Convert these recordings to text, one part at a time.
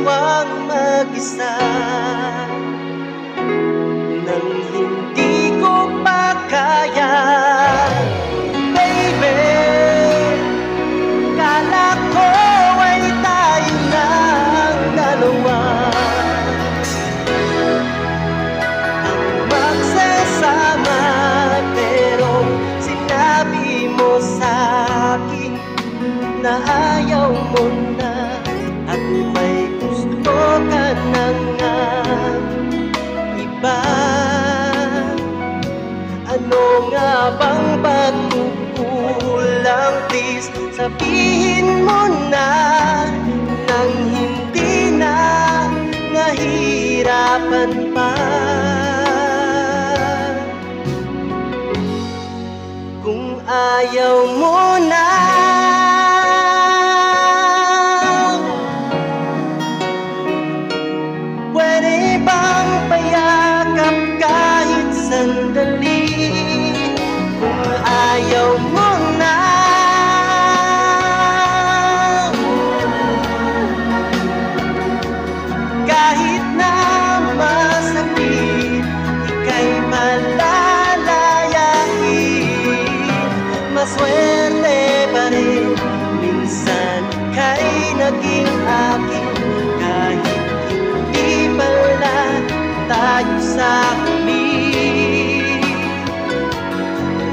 iniwang mag-isa nang hindi ko pa kaya. Baby, kala ko ay tayo ng dalawa ang magsasama, pero sinabi mo sa akin na ayaw mo na at may gusto ka na nga iba. Ano nga bang pagkukulang? Please, sabihin mo na nang hindi na nahirapan pa. Kung ayaw mo na, pwede bang payakap kahit sandali? Kung ayaw mo na, kahit na masakit, ika'y malalayain. Maswerte pa rin, minsan ika'y naging akin, kahit hindi pala tayo sa huli.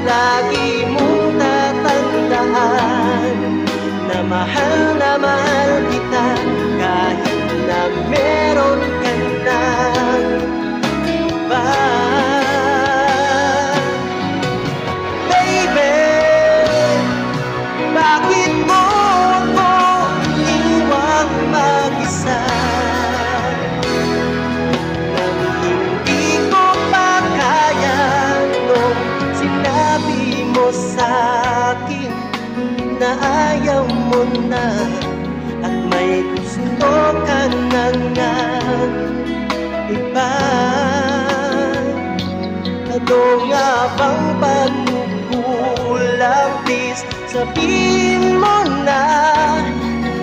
Lagi mong tatandaan na mahal kita, kahit na meron ka ng iba. Baby, bakit mo ako iniwang mag-isa nang hindi ko pa kaya? Nung sinabi mo sa akin na ayaw mo na at may gusto ka na nga iba. Ano nga bang pagkukulang? Please, sabihin mo na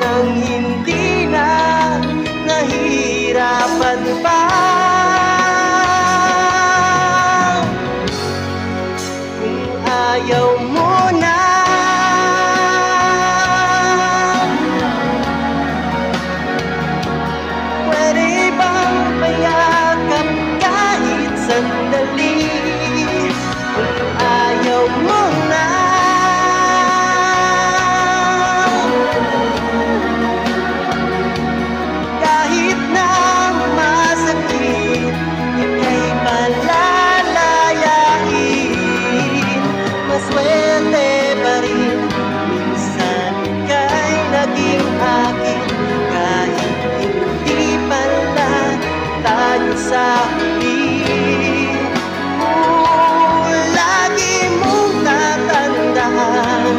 nang hindi na nahirapan pa. Kung ayaw mo na, pwede bang payakap kahit sandali? Kung ayaw mo na, kahit na masakit, ika'y malalayain. Maswerte pa rin, minsan ika'y naging akin, kahit hindi pala tayo sa huli. Lagi mong tatandaan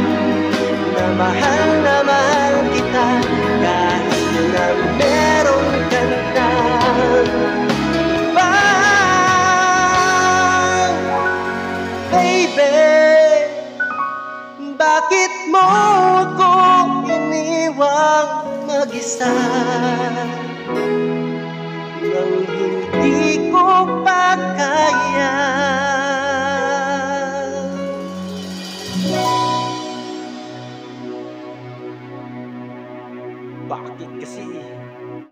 na mahal kita, kahit na meron ka na iba. Baby, bakit mo ako iniwang mag-isa nang hindi ko pa kaya? Bakit kasi